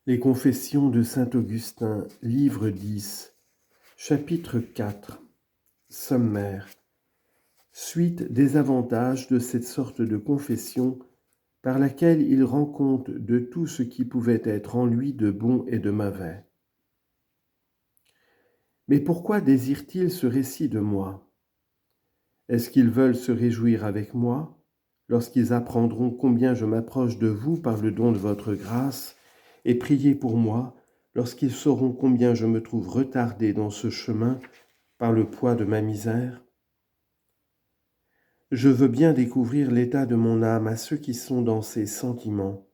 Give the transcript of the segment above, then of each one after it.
Les Confessions de saint Augustin, livre 10, chapitre 4, sommaire. Suite des avantages de cette sorte de confession par laquelle il rend compte de tout ce qui pouvait être en lui de bon et de mauvais. Mais pourquoi désirent-ils ce récit de moi ? Est-ce qu'ils veulent se réjouir avec moi lorsqu'ils apprendront combien je m'approche de vous par le don de votre grâce, et prier pour moi lorsqu'ils sauront combien je me trouve retardé dans ce chemin par le poids de ma misère ? Je veux bien découvrir l'état de mon âme à ceux qui sont dans ces sentiments,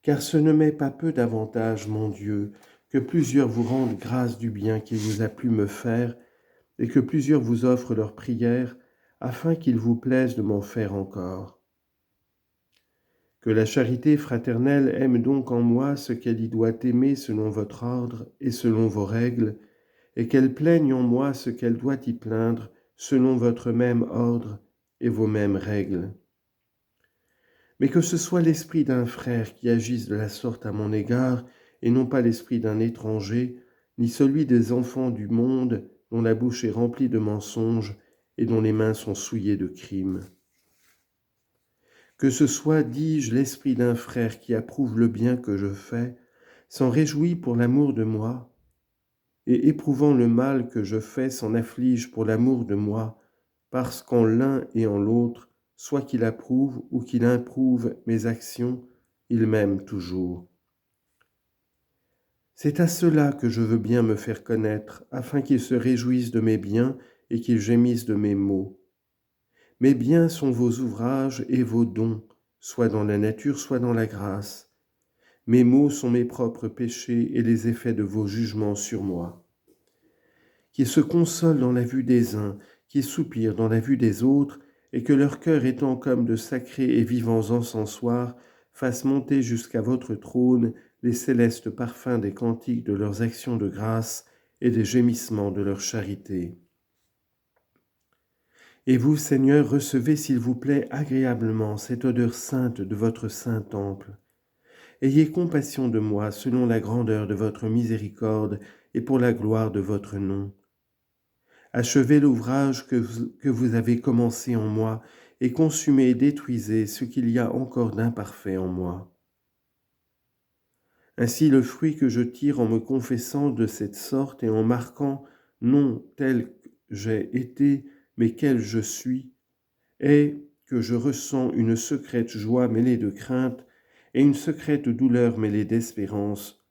car ce ne m'est pas peu d'avantage, mon Dieu, que plusieurs vous rendent grâce du bien qu'il vous a plu me faire, et que plusieurs vous offrent leurs prières, afin qu'il vous plaise de m'en faire encore. Que la charité fraternelle aime donc en moi ce qu'elle y doit aimer selon votre ordre et selon vos règles, et qu'elle plaigne en moi ce qu'elle doit y plaindre selon votre même ordre et vos mêmes règles. Mais que ce soit l'esprit d'un frère qui agisse de la sorte à mon égard, et non pas l'esprit d'un étranger, ni celui des enfants du monde dont la bouche est remplie de mensonges et dont les mains sont souillées de crimes. Que ce soit, dis-je, l'esprit d'un frère qui approuve le bien que je fais, s'en réjouit pour l'amour de moi, et éprouvant le mal que je fais s'en afflige pour l'amour de moi, parce qu'en l'un et en l'autre, soit qu'il approuve ou qu'il improuve mes actions, il m'aime toujours. C'est à cela que je veux bien me faire connaître, afin qu'ils se réjouissent de mes biens et qu'ils gémissent de mes maux. Mes biens sont vos ouvrages et vos dons, soit dans la nature, soit dans la grâce. Mes maux sont mes propres péchés et les effets de vos jugements sur moi. Qu'ils se consolent dans la vue des uns, qu'ils soupirent dans la vue des autres, et que leur cœur étant comme de sacrés et vivants encensoirs, fasse monter jusqu'à votre trône les célestes parfums des cantiques de leurs actions de grâce et des gémissements de leur charité. Et vous, Seigneur, recevez, s'il vous plaît, agréablement cette odeur sainte de votre saint temple. Ayez compassion de moi selon la grandeur de votre miséricorde et pour la gloire de votre nom. Achevez l'ouvrage que vous avez commencé en moi et consumez et détruisez ce qu'il y a encore d'imparfait en moi. Ainsi le fruit que je tire en me confessant de cette sorte et en marquant non tel que j'ai été, mais quel je suis, est que je ressens une secrète joie mêlée de crainte et une secrète douleur mêlée d'espérance,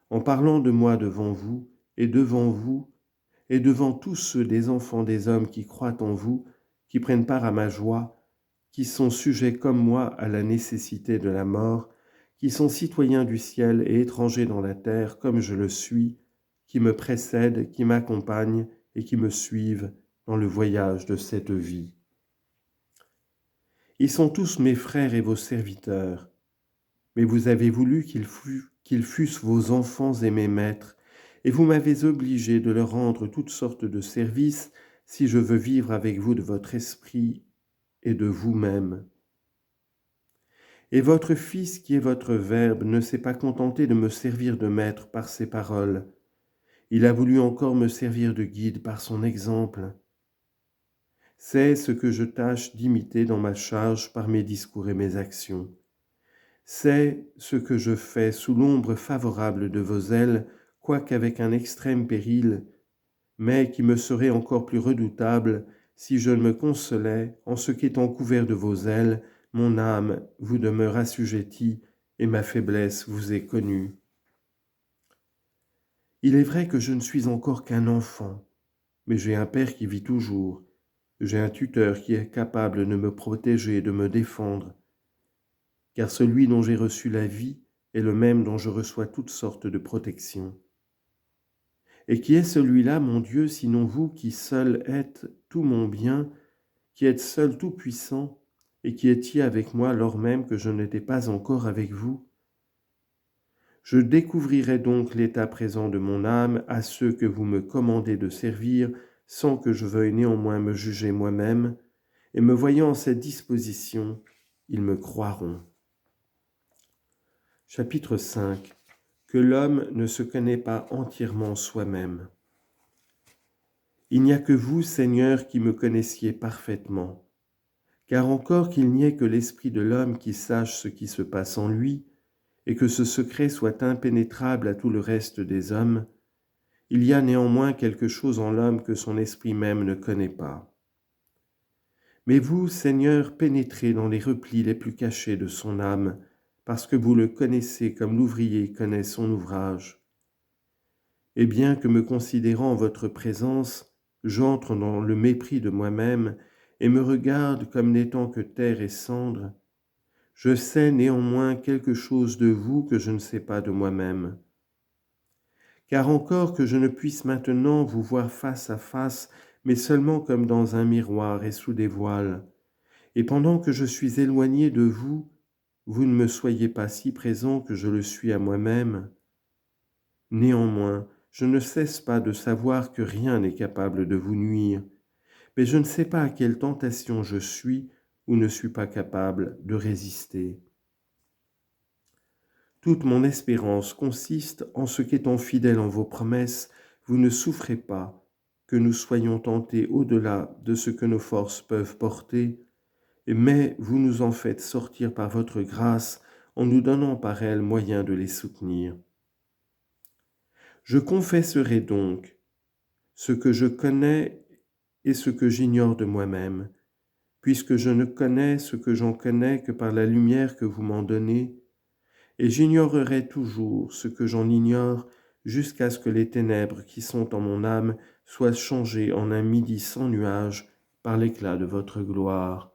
en parlant de moi devant vous et devant tous ceux des enfants des hommes qui croient en vous, qui prennent part à ma joie, qui sont sujets comme moi à la nécessité de la mort, qui sont citoyens du ciel et étrangers dans la terre comme je le suis, qui me précèdent, qui m'accompagnent et qui me suivent dans le voyage de cette vie. Ils sont tous mes frères et vos serviteurs, mais vous avez voulu qu'ils fussent vos enfants et mes maîtres, et vous m'avez obligé de leur rendre toutes sortes de services si je veux vivre avec vous de votre esprit et de vous-même. Et votre Fils, qui est votre Verbe, ne s'est pas contenté de me servir de maître par ses paroles. Il a voulu encore me servir de guide par son exemple. C'est ce que je tâche d'imiter dans ma charge par mes discours et mes actions. C'est ce que je fais sous l'ombre favorable de vos ailes, quoiqu'avec un extrême péril, mais qui me serait encore plus redoutable si je ne me consolais en ce qu'étant couvert de vos ailes, mon âme vous demeure assujettie et ma faiblesse vous est connue. Il est vrai que je ne suis encore qu'un enfant, mais j'ai un Père qui vit toujours, j'ai un tuteur qui est capable de me protéger et de me défendre, car celui dont j'ai reçu la vie est le même dont je reçois toutes sortes de protections. Et qui est celui-là, mon Dieu, sinon vous qui seul êtes tout mon bien, qui êtes seul tout-puissant, et qui étiez avec moi lors même que je n'étais pas encore avec vous? Je découvrirai donc l'état présent de mon âme à ceux que vous me commandez de servir, sans que je veuille néanmoins me juger moi-même, et me voyant en cette disposition, ils me croiront. Chapitre 5. que l'homme ne se connaît pas entièrement soi-même. Il n'y a que vous, Seigneur, qui me connaissiez parfaitement, car encore qu'il n'y ait que l'esprit de l'homme qui sache ce qui se passe en lui, et que ce secret soit impénétrable à tout le reste des hommes, il y a néanmoins quelque chose en l'homme que son esprit même ne connaît pas. Mais vous, Seigneur, pénétrez dans les replis les plus cachés de son âme, parce que vous le connaissez comme l'ouvrier connaît son ouvrage. Et bien que me considérant en votre présence, j'entre dans le mépris de moi-même et me regarde comme n'étant que terre et cendre, je sais néanmoins quelque chose de vous que je ne sais pas de moi-même. Car encore que je ne puisse maintenant vous voir face à face, mais seulement comme dans un miroir et sous des voiles, et pendant que je suis éloigné de vous, vous ne me soyez pas si présent que je le suis à moi-même. Néanmoins, je ne cesse pas de savoir que rien n'est capable de vous nuire, mais je ne sais pas à quelle tentation je suis ou ne suis pas capable de résister. Toute mon espérance consiste en ce qu'étant fidèle en vos promesses, vous ne souffrez pas que nous soyons tentés au-delà de ce que nos forces peuvent porter, mais vous nous en faites sortir par votre grâce en nous donnant par elle moyen de les soutenir. Je confesserai donc ce que je connais et ce que j'ignore de moi-même, puisque je ne connais ce que j'en connais que par la lumière que vous m'en donnez, et j'ignorerai toujours ce que j'en ignore jusqu'à ce que les ténèbres qui sont en mon âme soient changées en un midi sans nuage par l'éclat de votre gloire.